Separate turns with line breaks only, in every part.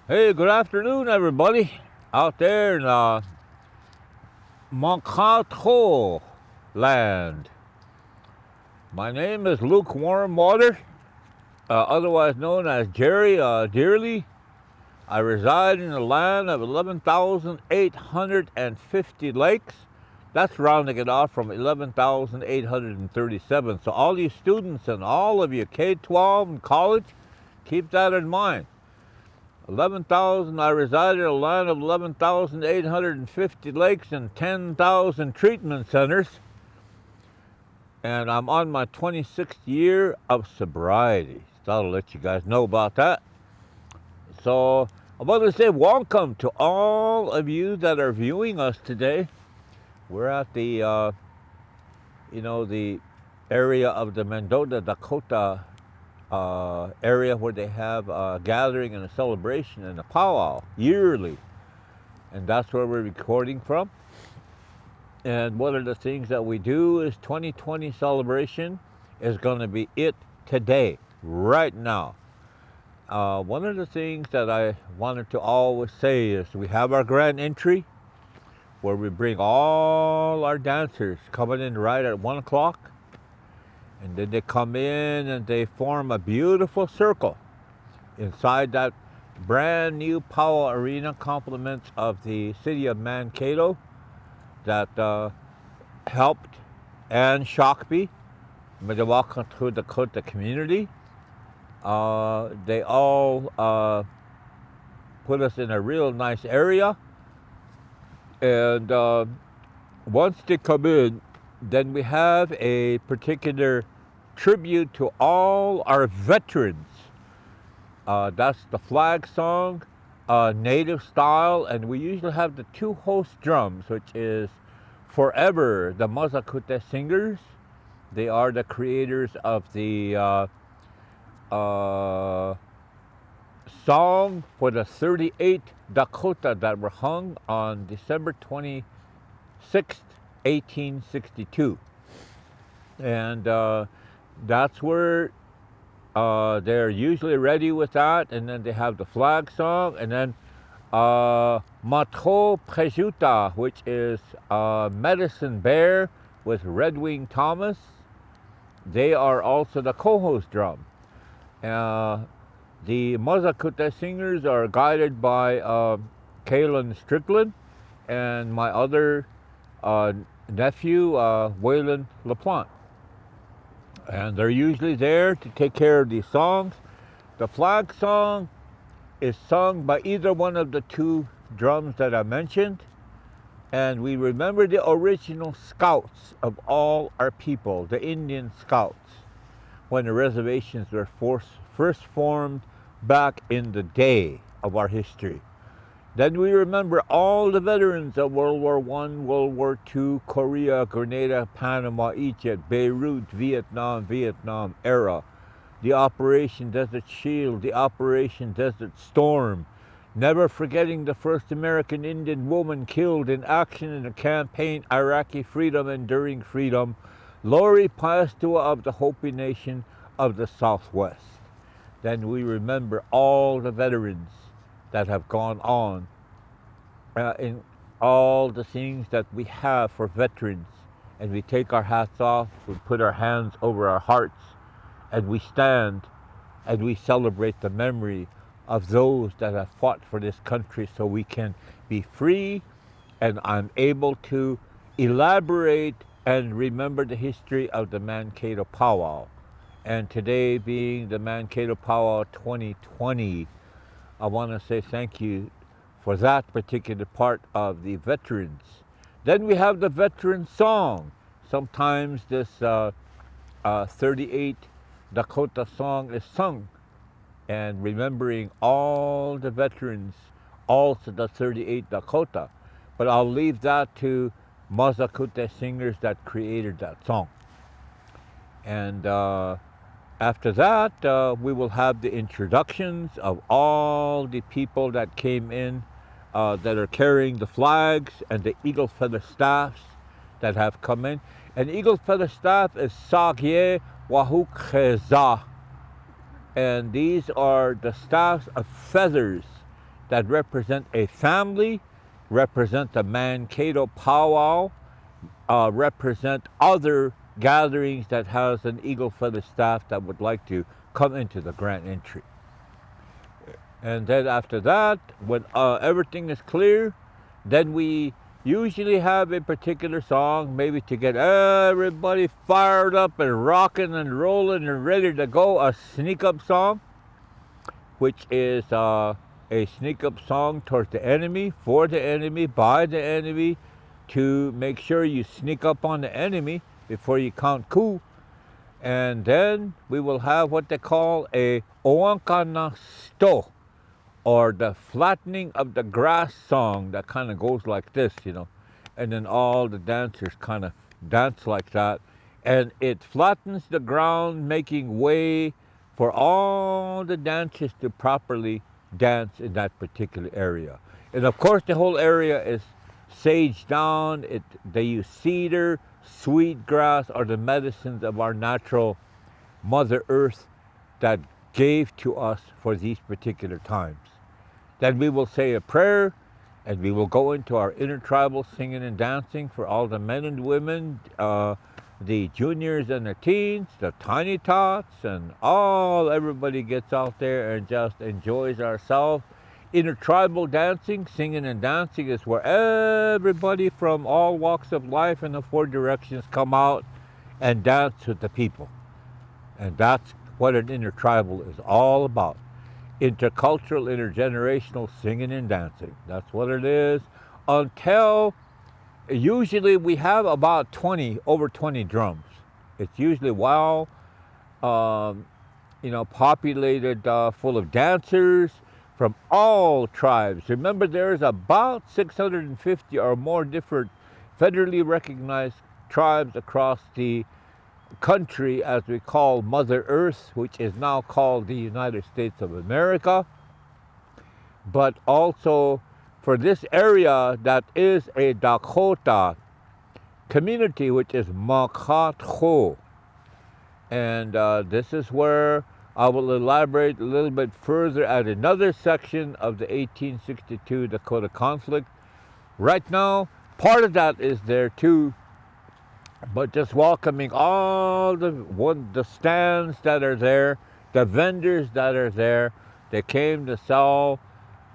Hey, good afternoon, everybody out there in Mahkato land. My name is Lukewarm Water, otherwise known as Jerry Dearly. I reside in a land of 11,850 lakes. That's rounding it off from 11,837. So all you students and all of you K-12 and college, keep that in mind. 11,000, I reside in a land of 11,850 lakes and 10,000 treatment centers. And I'm on my 26th year of sobriety. So I'll let you guys know about that. So I want to say welcome to all of you that are viewing us today. We're at the, the area of the Mendota, Dakota area where they have a gathering and a celebration and a powwow yearly. And that's where we're recording from. And one of the things that we do is 2020 celebration is going to be it today, right now. One of the things that I wanted to always say is we have our grand entry where we bring all our dancers coming in right at 1 o'clock. And then they come in and they form a beautiful circle inside that brand new powwow arena, compliments of the city of Mankato that helped and Shakopee, Mahkato Dakota community. They all put us in a real nice area. And once they come in, then we have a particular tribute to all our veterans. That's the flag song, native style, and we usually have the two host drums, which is Forever, the Mahkato Singers. They are the creators of the song for the 38 Dakota that were hung on December 26th, 1862. And that's where they're usually ready with that, and then they have the flag song, and then Matro Prejuta, which is Medicine Bear with Red Wing Thomas. They are also the co-host drum. The Mahkato Singers are guided by Kalen Strickland and my other nephew, Waylon LaPlante. And they're usually there to take care of these songs. The flag song is sung by either one of the two drums that I mentioned. And we remember the original scouts of all our people, the Indian scouts, when the reservations were first formed back in the day of our history. Then we remember all the veterans of World War I, World War II, Korea, Grenada, Panama, Egypt, Beirut, Vietnam era. The Operation Desert Shield, the Operation Desert Storm. Never forgetting the first American Indian woman killed in action in the campaign Iraqi Freedom, Enduring Freedom, Lori Pastua of the Hopi Nation of the Southwest. Then we remember all the veterans that have gone on in all the things that we have for veterans. And we take our hats off, we put our hands over our hearts, and we stand and we celebrate the memory of those that have fought for this country so we can be free. And I'm able to elaborate and remember the history of the Mankato Powwow. And today being the Mankato Powwow 2020, I want to say thank you for that particular part of the veterans. Then we have the veteran song. Sometimes this 38 Dakota song is sung and remembering all the veterans, also the 38 Dakota. But I'll leave that to Mahkato singers that created that song. And after that, we will have the introductions of all the people that came in that are carrying the flags and the eagle feather staffs that have come in. And eagle feather staff is Sagye Wahukheza. And these are the staffs of feathers that represent a family, represent the Mankato powwow, represent other gatherings that has an eagle feather staff that would like to come into the grand entry. And then after that, when everything is clear, then we usually have a particular song, maybe to get everybody fired up and rocking and rolling and ready to go, a sneak up song, which is a sneak up song towards the enemy, for the enemy, by the enemy, to make sure you sneak up on the enemy before you count coup. And then we will have what they call a oankana sto, or the flattening of the grass song that kind of goes like this, and then all the dancers kind of dance like that, and it flattens the ground, making way for all the dancers to properly dance in that particular area. And of course the whole area is saged down. They use cedar, sweet grass, or the medicines of our natural Mother Earth that gave to us for these particular times. Then we will say a prayer, and we will go into our intertribal singing and dancing for all the men and women, the juniors and the teens, the tiny tots, and everybody gets out there and just enjoys ourselves. Intertribal dancing, singing and dancing, is where everybody from all walks of life in the four directions come out and dance with the people. And that's what an intertribal is all about. Intercultural, intergenerational singing and dancing. That's what it is. Until usually we have about over 20 drums. It's usually populated, full of dancers from all tribes. Remember, there's about 650 or more different federally recognized tribes across the country, as we call Mother Earth, which is now called the United States of America. But also for this area, that is a Dakota community, which is Mahkato. And this is where I will elaborate a little bit further at another section of the 1862 Dakota conflict. Right now, part of that is there too, but just welcoming all the stands that are there, the vendors that are there. They came to sell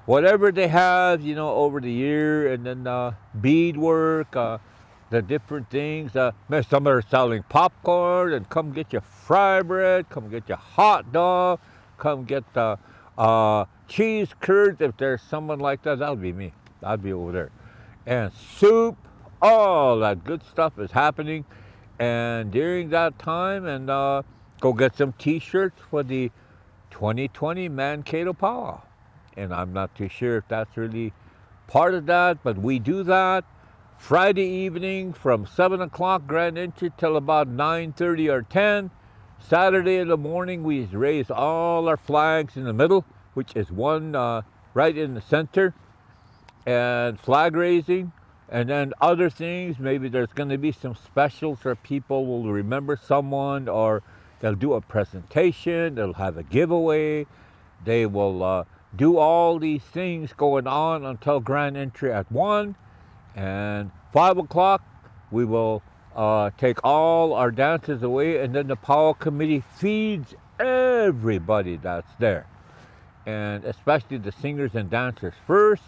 whatever they have, over the year, and then beadwork, the different things. Some are selling popcorn, and come get your fry bread, come get your hot dog, come get the cheese curds. If there's someone like that, that'll be me. I'll be over there. And soup, all that good stuff is happening. And during that time, and go get some t-shirts for the 2020 Mankato Powwow. And I'm not too sure if that's really part of that, but we do that Friday evening from 7 o'clock grand entry till about 9:30 or 10. Saturday in the morning, we raise all our flags in the middle, which is one right in the center, and flag raising. And then other things, maybe there's going to be some specials where people will remember someone, or they'll do a presentation, they'll have a giveaway, they will do all these things going on until grand entry at 1. And 5 o'clock, we will take all our dancers away, and then the powwow committee feeds everybody that's there, and especially the singers and dancers first.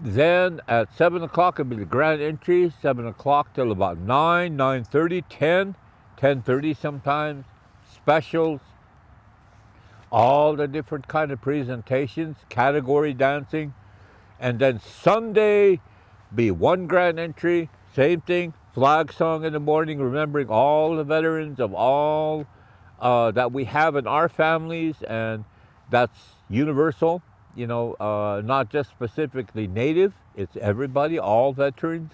Then at 7 o'clock, it'll be the grand entry, 7 o'clock till about 9, 9:30, 10, 10:30 sometimes, specials, all the different kind of presentations, category dancing. And then Sunday, be one grand entry, same thing, flag song in the morning, remembering all the veterans of all that we have in our families, and that's universal. Not just specifically Native, it's everybody, all veterans.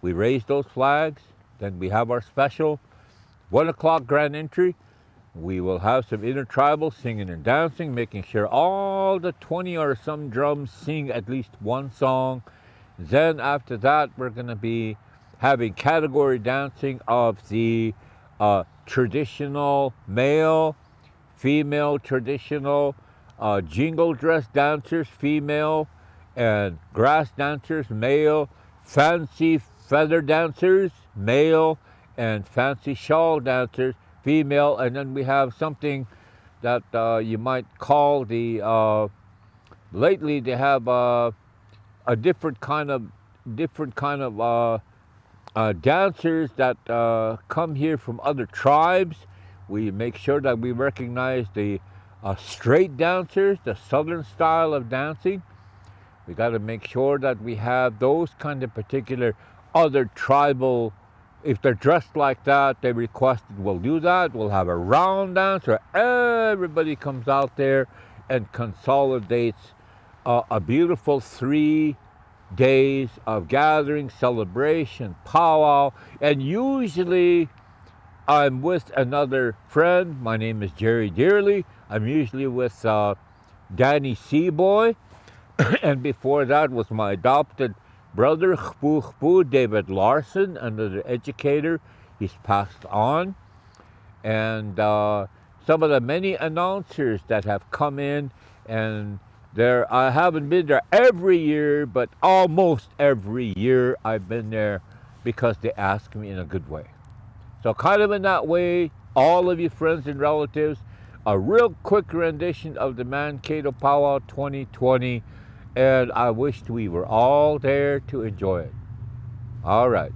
We raise those flags. Then we have our special 1 o'clock grand entry. We will have some intertribal singing and dancing, making sure all the 20 or some drums sing at least one song. Then after that, we're going to be having category dancing of the traditional male, female traditional jingle dress dancers, female, and grass dancers, male, fancy feather dancers, male, and fancy shawl dancers, female, and then we have something that you might call the, lately they have a different kind of dancers that come here from other tribes. We make sure that we recognize the straight dancers, the southern style of dancing. We got to make sure that we have those kind of particular other tribal, if they're dressed like that, they requested we'll do that. We'll have a round dance where everybody comes out there and consolidates a beautiful 3 days of gathering, celebration, powwow, and usually I'm with another friend. My name is Jerry Dearly. I'm usually with Danny Seaboy, and before that was my adopted brother, David Larson, another educator. He's passed on. And some of the many announcers that have come in, and I haven't been there every year, but almost every year I've been there because they ask me in a good way. So kind of in that way, all of you friends and relatives, a real quick rendition of the Mankato Powwow 2020, and I wished we were all there to enjoy it. All right.